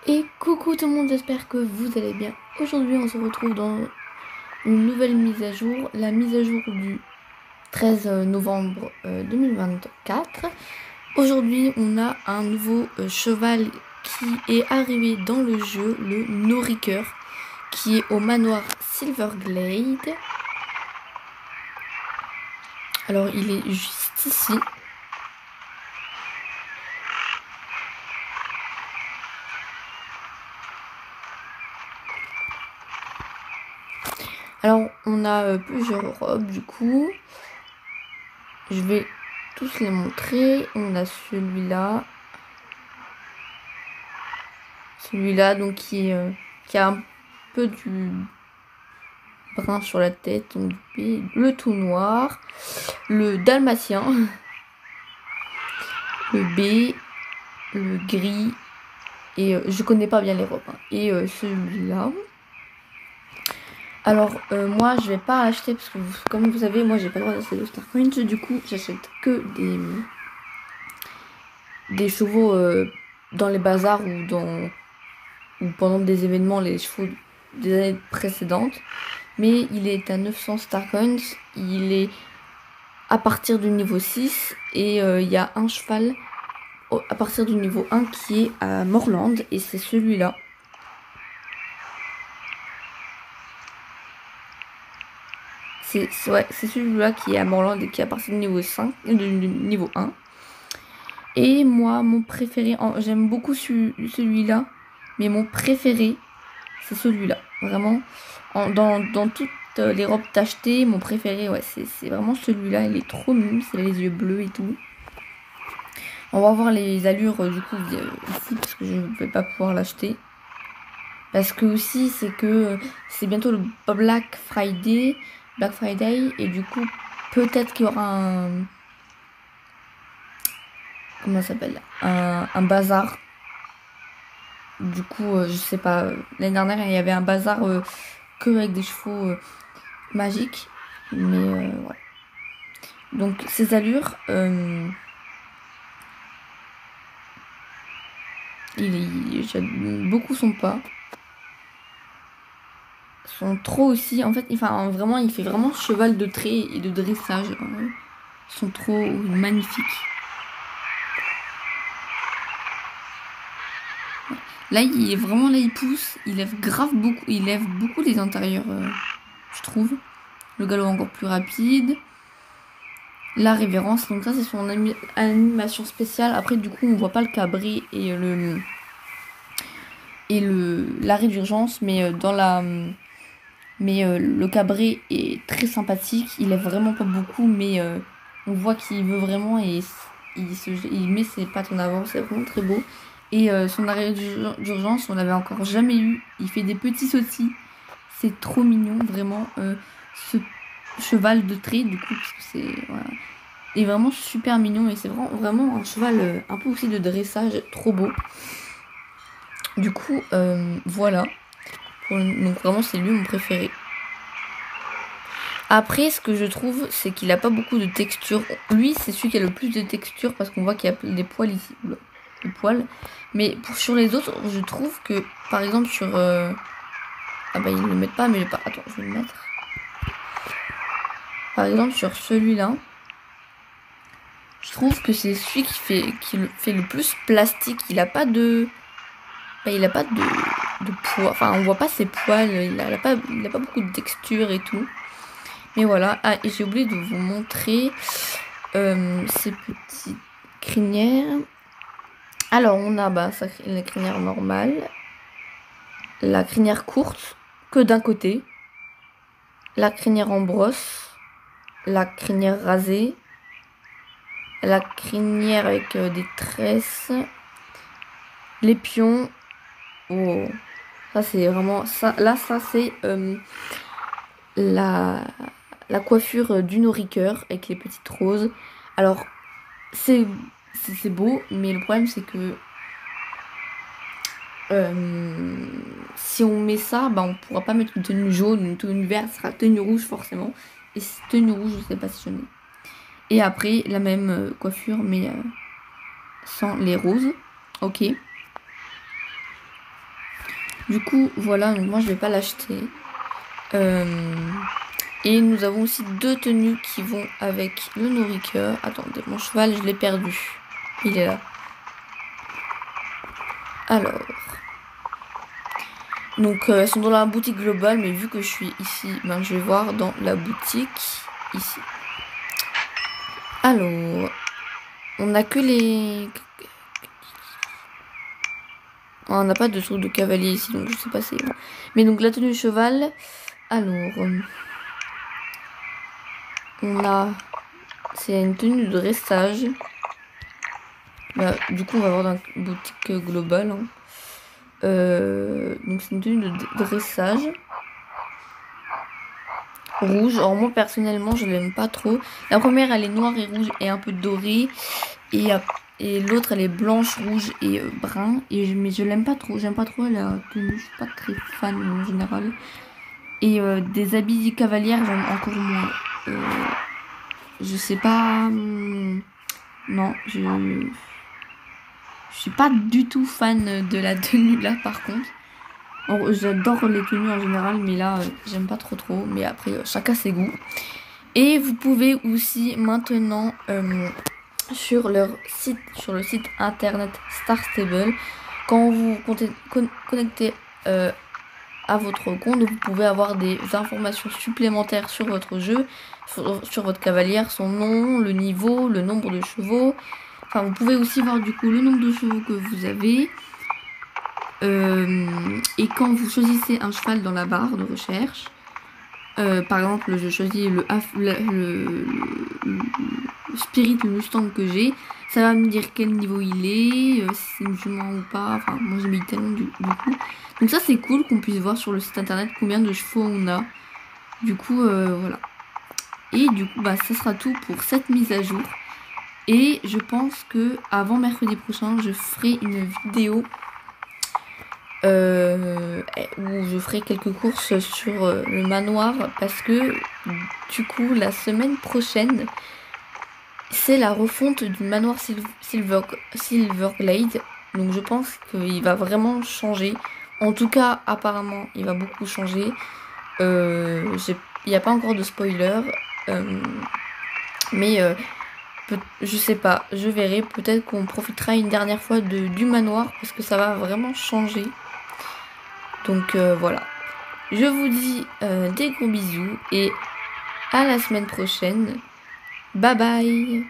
Et coucou tout le monde, j'espère que vous allez bien. Aujourd'hui on se retrouve dans une nouvelle mise à jour, la mise à jour du 13 novembre 2024. Aujourd'hui on a un nouveau cheval qui est arrivé dans le jeu, le Noriker, qui est au manoir Silverglade. Alors il est juste ici. Alors on a plusieurs robes du coup. Je vais tous les montrer. On a celui-là. Celui-là donc qui a un peu du brun sur la tête, donc le tout noir. Le dalmatien. Le B. Le gris. Et je connais pas bien les robes. Hein. Et celui-là. Alors moi je vais pas acheter parce que comme vous savez moi j'ai pas le droit d'acheter de Star Coins, du coup j'achète que des chevaux dans les bazars ou pendant des événements, les chevaux des années précédentes. Mais il est à 900 Star Coins, il est à partir du niveau 6 et il y a un cheval à partir du niveau 1 qui est à Morland et c'est celui-là. C'est celui-là qui est à Morland et qui est à partir du niveau 5, du niveau 1. Et moi, mon préféré, j'aime beaucoup celui-là, mais mon préféré, c'est celui-là. Vraiment, dans toutes les robes tachetées, mon préféré, ouais, c'est vraiment celui-là. Il est trop mignon, c'est les yeux bleus et tout. On va voir les allures du coup ici, parce que je ne vais pas pouvoir l'acheter. Parce que aussi, c'est que c'est bientôt le Black Friday, et du coup, peut-être qu'il y aura un... Comment ça s'appelle, un bazar. Du coup, je sais pas. L'année dernière, il y avait un bazar que avec des chevaux magiques. Mais ouais. Donc, ces allures, j'aime beaucoup son pas. Son trot aussi. En fait, vraiment, il fait vraiment cheval de trait et de dressage. Son trot magnifique. Là, il pousse, il lève beaucoup les intérieurs, je trouve. Le galop encore plus rapide. La révérence, donc ça c'est son animation spéciale. Après, du coup, on voit pas le cabré et l'arrêt d'urgence, mais le cabré est très sympathique. Il lève vraiment pas beaucoup, mais on voit qu'il veut vraiment et il met ses pattes en avant. C'est vraiment très beau. Et son arrêt d'urgence, on l'avait encore jamais eu. Il fait des petits sautilles. C'est trop mignon, vraiment. Ce cheval de trait, du coup, parce que c'est... Voilà. Est vraiment super mignon. Et c'est vraiment un cheval un peu aussi de dressage. Trop beau. Du coup, voilà. Donc vraiment, c'est lui mon préféré. Après, ce que je trouve, c'est qu'il a pas beaucoup de texture. Lui, c'est celui qui a le plus de texture parce qu'on voit qu'il y a des poils ici. Des poils. Mais sur les autres, je trouve que, par exemple, sur... Ah bah, ils ne le mettent pas, mais... Attends, je vais le mettre. Par exemple, sur celui-là, je trouve que c'est celui qui fait le plus plastique. Il a pas de... Bah, il a pas de poids. Enfin, on voit pas ses poils. Il a pas beaucoup de texture et tout. Mais voilà. Ah, et j'ai oublié de vous montrer ces petites crinières. Alors, on a la crinière normale. La crinière courte, que d'un côté. La crinière en brosse. La crinière rasée. La crinière avec des tresses. Les pions. Oh. Ça, c'est vraiment... ça. Là, ça, c'est la coiffure du Noriker avec les petites roses. Alors, c'est beau, mais le problème, c'est que si on met ça, bah, on pourra pas mettre une tenue jaune, une tenue verte, ce sera tenue rouge forcément. Et tenue rouge, je sais pas si j'en ai. Et après, la même coiffure, mais sans les roses. Ok. Du coup, voilà, donc moi je vais pas l'acheter. Et nous avons aussi 2 tenues qui vont avec le nourriqueur. Attendez, mon cheval, je l'ai perdu. Il est là. Alors. Donc, elles sont dans la boutique globale, mais vu que je suis ici, ben, je vais voir dans la boutique, ici. Alors, on n'a que les... On n'a pas de truc de cavalier ici, donc je sais pas c'est... Mais donc, la tenue cheval, alors... on a... C'est une tenue de dressage. Bah, du coup, on va voir dans la boutique globale. Hein. Donc, c'est une tenue de dressage. Rouge. Alors, moi, personnellement, je l'aime pas trop. La première, elle est noire et rouge et un peu dorée. Et l'autre, elle est blanche, rouge et brun. Mais je l'aime pas trop. J'aime pas trop la tenue. Je suis pas très fan en général. Et des habits cavalières, j'aime encore moins. Je sais pas... non, je suis pas du tout fan de la tenue là, par contre. J'adore les tenues en général, mais là, j'aime pas trop. Mais après, chacun ses goûts. Et vous pouvez aussi maintenant... sur leur site, sur le site internet Star Stable, quand vous connectez à votre compte, vous pouvez avoir des informations supplémentaires sur votre jeu, sur votre cavalière, son nom, le niveau, le nombre de chevaux. Enfin, vous pouvez aussi voir du coup le nombre de chevaux que vous avez. Et quand vous choisissez un cheval dans la barre de recherche, par exemple, je choisis le Spirit, le Mustang que j'ai. Ça va me dire quel niveau il est, si c'est une jument ou pas. Enfin, moi j'ai mis le talon du coup. Donc ça c'est cool qu'on puisse voir sur le site internet combien de chevaux on a. Du coup, voilà. Et du coup, bah ça sera tout pour cette mise à jour. Et je pense que avant mercredi prochain, je ferai une vidéo où je ferai quelques courses sur le manoir. Parce que du coup, la semaine prochaine... c'est la refonte du manoir Silverglade. Donc je pense qu'il va vraiment changer. En tout cas, apparemment, il va beaucoup changer. Il n'y a pas encore de spoiler. Mais je sais pas. Je verrai. Peut-être qu'on profitera une dernière fois du manoir. Parce que ça va vraiment changer. Donc voilà. Je vous dis des gros bisous. Et à la semaine prochaine. Bye bye.